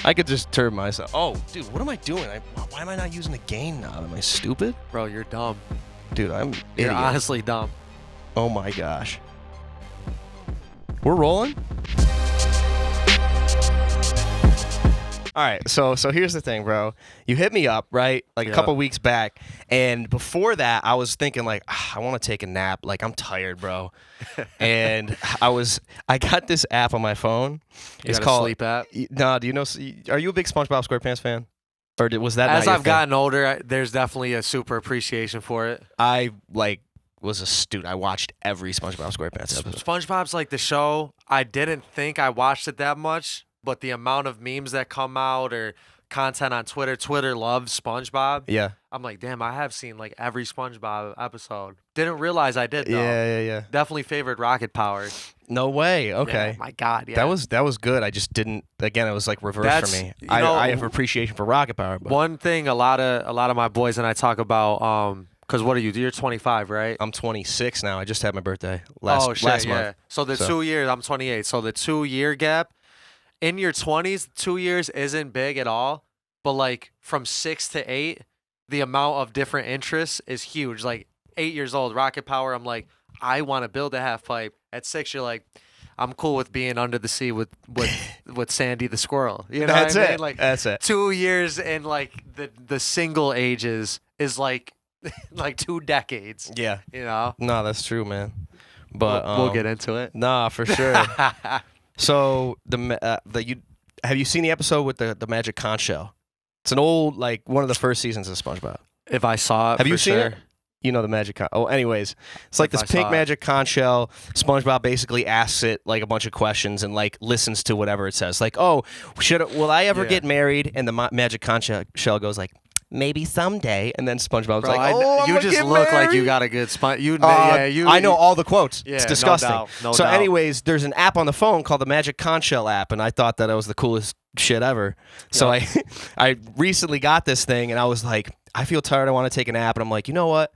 I could just turn myself. Oh, dude, what am I doing? Why am I not using the gain knob? Am I stupid? Bro, you're dumb. Dude, I'm You're idiot. honestly dumb. Oh my gosh. We're rolling? All right, so here's the thing, bro. You hit me up, right? Like a couple weeks back, and before that, I was thinking like, I want to take a nap. Like I'm tired, bro. And I got this app on my phone. It's called sleep app. No, do you know? Are you a big Spongebob Squarepants fan? Or was that as not your I've thing? gotten older, there's definitely a super appreciation for it. I was a student. I watched every Spongebob Squarepants episode. SpongeBob's like the show. I didn't think I watched it that much, but the amount of memes that come out or content on Twitter loves SpongeBob. Yeah. I'm like, damn, I have seen like every SpongeBob episode. Didn't realize I did though. Yeah. Definitely favored Rocket Power. No way. Okay. Yeah, my God, yeah. That was good. I just didn't. Again, it was like reverse for me. I have appreciation for Rocket Power. But. One thing, a lot of my boys and I talk about. Because what are you? You're 25, right? I'm 26 now. I just had my birthday last month. So the 2 years, I'm 28. So the 2 year gap in your 20s, 2 years isn't big at all. But like from 6 to 8, the amount of different interests is huge. Like 8 years old, Rocket Power. I'm like, I want to build a half pipe. At 6, you're like, I'm cool with being under the sea with Sandy the squirrel. You know That's what I it. mean? Like 2 years in like the single ages is like like 2 decades. Yeah. You know? No, that's true, man. But we'll get into it. Nah, for sure. So have you seen the episode with the magic conch shell? It's an old one of the first seasons of SpongeBob. If I saw it, have you seen sure. it? You know the magic conch. Oh, anyways, it's like this pink magic conch shell. SpongeBob basically asks it like a bunch of questions and like listens to whatever it says. Like, oh, will I ever get married? And the magic conch shell goes like, maybe someday. And then SpongeBob's like, oh, you just look like you got a good spot. I know all the quotes. Yeah, it's disgusting. No doubt. Anyways, there's an app on the phone called the Magic Conch Shell app, and I thought that was the coolest shit ever. So I recently got this thing, and I was like, I feel tired. I want to take a nap. And I'm like, you know what?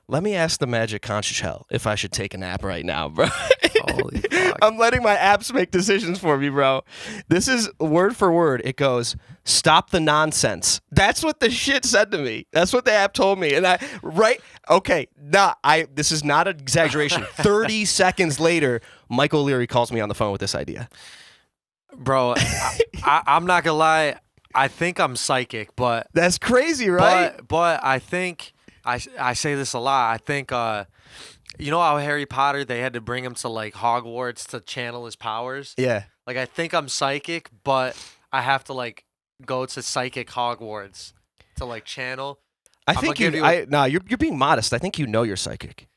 Let me ask the Magic Conch Shell if I should take a nap right now, bro. Holy fuck. I'm letting my apps make decisions for me, bro. This is word for word. It goes, stop the nonsense. That's what the shit said to me. That's what the app told me. And this is not an exaggeration. 30 seconds later, Mike O'Leary calls me on the phone with this idea. Bro, I'm not gonna lie. I think I'm psychic, but that's crazy, right? But I think I say this a lot. I think you know how Harry Potter, they had to bring him to like Hogwarts to channel his powers? Yeah. Like I think I'm psychic, but I have to like go to psychic Hogwarts to like channel. You're being modest. I think you know you're psychic.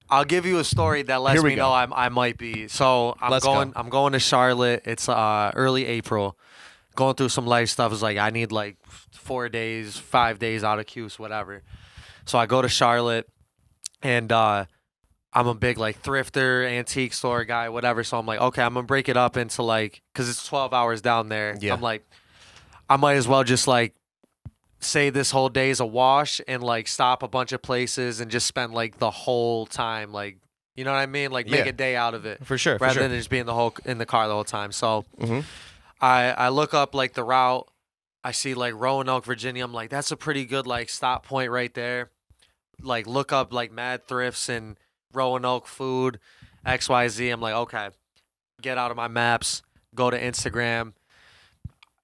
I'll give you a story that lets me know I might be. So I'm going to Charlotte. It's early April. Going through some life stuff. It's like I need like 4 days, 5 days out of Cuse, whatever. So I go to Charlotte, and I'm a big like thrifter, antique store guy, whatever. So I'm like, okay, I'm gonna break it up into like, cause it's 12 hours down there. Yeah. I'm like, I might as well just like say this whole day is a wash and like stop a bunch of places and just spend like the whole time, like, you know what I mean? Like make a day out of it. For sure. Rather than just being in the car the whole time. So I look up like the route. I see like Roanoke, Virginia. I'm like, that's a pretty good like stop point right there. Like look up like mad thrifts and Roanoke food, XYZ. I'm like, okay, get out of my maps, go to Instagram,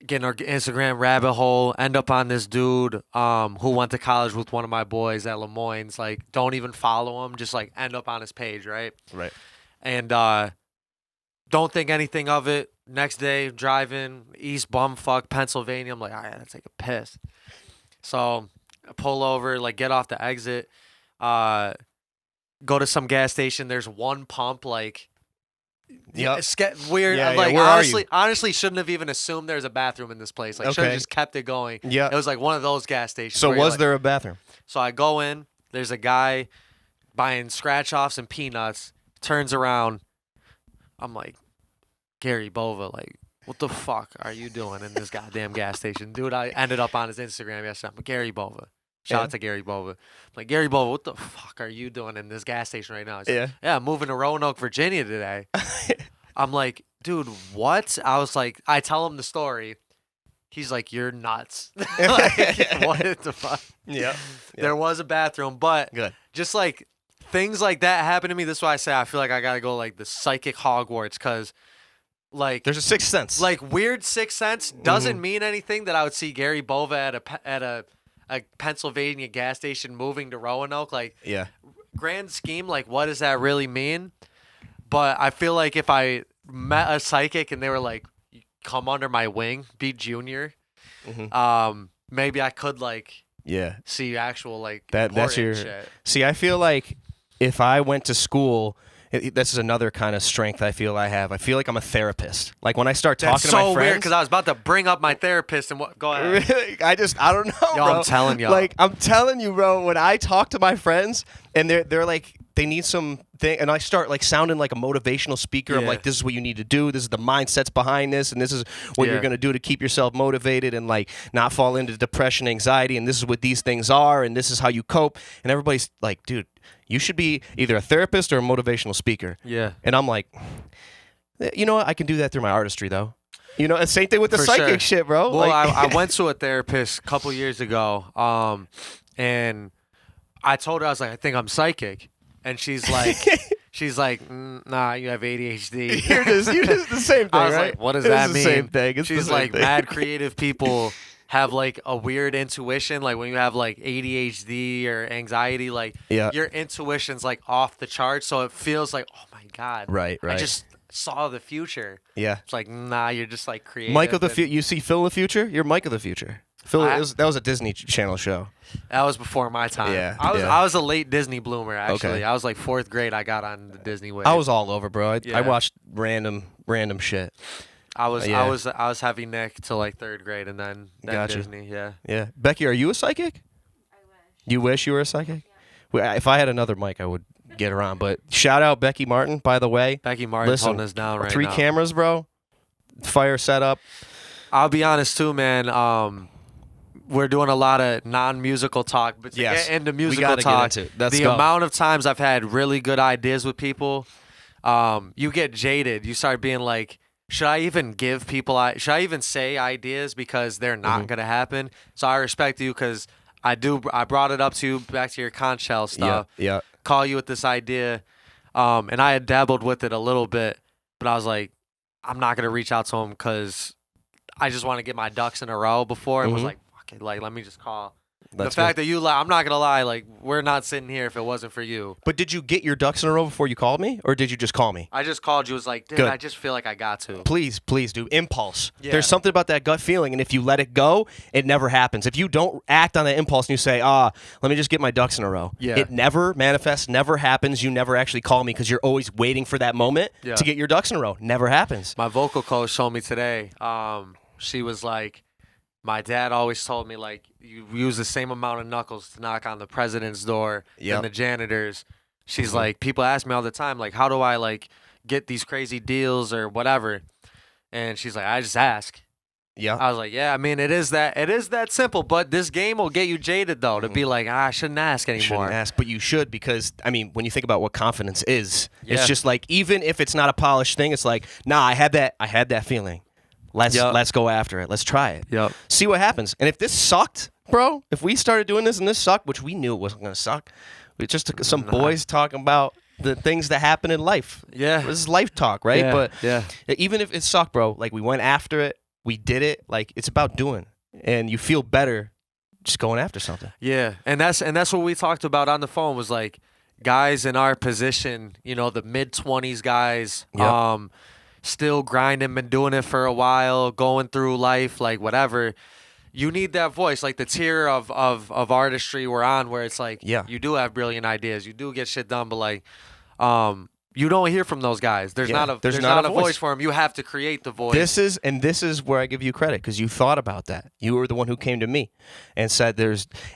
get in our Instagram rabbit hole, end up on this dude who went to college with one of my boys at Lemoyne's. Like, don't even follow him, just like end up on his page, right? Right. And don't think anything of it. Next day, driving East Bumfuck, Pennsylvania. I'm like, all right, let's take a piss. So I pull over, like get off the exit, go to some gas station. There's one pump, like it's weird. Like honestly, shouldn't have even assumed there's a bathroom in this place. Like should have just kept it going. Yeah, it was like one of those gas stations. So was there a bathroom? So I go in. There's a guy buying scratch offs and peanuts. Turns around. I'm like, Gary Bova, like, what the fuck are you doing in this goddamn gas station? Dude, I ended up on his Instagram yesterday. I'm like, Gary Bova. Shout out to Gary Bova. I'm like, Gary Bova, what the fuck are you doing in this gas station right now? He's like, yeah, I'm moving to Roanoke, Virginia today. I'm like, dude, what? I was like, I tell him the story. He's like, you're nuts. Like, what the fuck? Yeah. There was a bathroom, but Good. just like things like that happen to me. This is why I say I feel like I gotta go like the psychic Hogwarts, because like there's a sixth sense. Like weird sixth sense doesn't mean anything that I would see Gary Bova at a Pennsylvania gas station moving to Roanoke. Like grand scheme, like what does that really mean? But I feel like if I met a psychic and they were like, come under my wing, be junior, maybe I could like see actual like that's your shit. See, I feel like if I went to school, this is another kind of strength I feel I have. I feel like I'm a therapist. Like when I start talking to my friends. That's so weird because I was about to bring up my therapist and what. Go ahead. Really? I don't know, Yo, bro. I'm telling you. Like I'm telling you, bro. When I talk to my friends and they're like they need some thing, and I start like sounding like a motivational speaker. I'm like, this is what you need to do. This is the mindsets behind this, and this is what you're gonna do to keep yourself motivated and like not fall into depression, anxiety, and this is what these things are, and this is how you cope. And everybody's like, dude, you should be either a therapist or a motivational speaker. Yeah. And I'm like, you know what? I can do that through my artistry, though. You know, same thing with the psychic shit, bro. Well, like, I went to a therapist a couple years ago, and I told her, I was like, I think I'm psychic. And she's like, nah, you have ADHD. You're just the same thing, I was right? like, what does that mean? It's the same thing. She's like, mad creative people have like a weird intuition. Like when you have like ADHD or anxiety, like your intuition's like off the charts. So it feels like, oh my God. Right. I just saw the future. Yeah. It's like, nah, you're just like creative. Mike of the future. You see Phil in the future? You're Mike of the future. Phil, that was a Disney Channel show. That was before my time. Yeah, I was a late Disney bloomer, actually. Okay. I was like 4th grade. I got on the Disney wave. I was all over, bro. I watched random shit. I was heavy Nick till like 3rd grade, and then Disney. Yeah. Becky, are you a psychic? I wish. You wish you were a psychic? Yeah. If I had another mic, I would get around. But shout out Becky Martin, by the way. Becky Martin's holding us down right now. 3 cameras, bro. Fire setup. I'll be honest too, man. We're doing a lot of non-musical talk, but to get into musical talk, the amount of times I've had really good ideas with people, you get jaded. You start being like, should I even give people? Should I even say ideas because they're not going to happen? So I respect you because I brought it up to you back to your conch shell stuff. Yeah. Call you with this idea, and I had dabbled with it a little bit, but I was like, I'm not going to reach out to him because I just want to get my ducks in a row before. It was like, okay, like let me just call. The fact that you lie, I'm not gonna lie. Like we're not sitting here if it wasn't for you. But did you get your ducks in a row before you called me, or did you just call me? I just called you. Was like, dude, I just feel like I got to. Please do. Impulse. Yeah. There's something about that gut feeling, and if you let it go, it never happens. If you don't act on that impulse and you say, let me just get my ducks in a row, it never manifests, never happens. You never actually call me because you're always waiting for that moment to get your ducks in a row. Never happens. My vocal coach told me today. She was like, my dad always told me, like, you use the same amount of knuckles to knock on the president's door and the janitors. She's like, people ask me all the time, like, how do I, like, get these crazy deals or whatever? And she's like, I just ask. Yeah. I was like, yeah, I mean, it is that simple, but this game will get you jaded, though, to be like, I shouldn't ask anymore. Shouldn't ask, but you should because, I mean, when you think about what confidence is, it's just like, even if it's not a polished thing, it's like, nah, I had that feeling. Let's go after it. Let's try it. Yep. See what happens. And if this sucked, bro, if we started doing this and this sucked, which we knew it wasn't going to suck, we just took some boys talking about the things that happen in life. Yeah. This is life talk, right? Yeah. But even if it sucked, bro, like we went after it, we did it. Like it's about doing, and you feel better just going after something. Yeah, and that's what we talked about on the phone was like guys in our position, you know, the mid-20s guys. Yep. Still grinding, been doing it for a while, going through life, like whatever. You need that voice, like the tier of artistry we're on, where it's like, you do have brilliant ideas, you do get shit done, but like, you don't hear from those guys. There's not a voice for them. You have to create the voice. This is where I give you credit because you thought about that. You were the one who came to me and said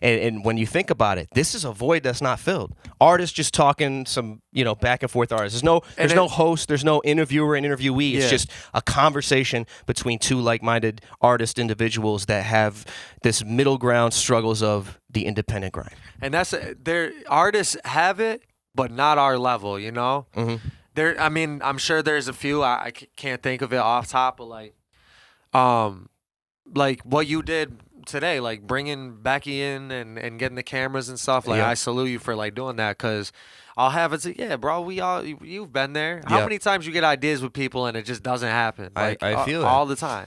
and when you think about it, this is a void that's not filled. Artists just talking some, back and forth artists. There's no host, there's no interviewer and interviewee. It's just a conversation between two like-minded artist individuals that have this middle ground struggles of the independent grind. And artists have it, but not our level, you know? Mm-hmm. I mean, I'm sure there's a few. I can't think of it off top, but like, like what you did today, like bringing Becky in and getting the cameras and stuff. Like I salute you for like doing that, because I'll have it say, yeah, bro, you've been there. How many times you get ideas with people and it just doesn't happen? Like I feel all the time.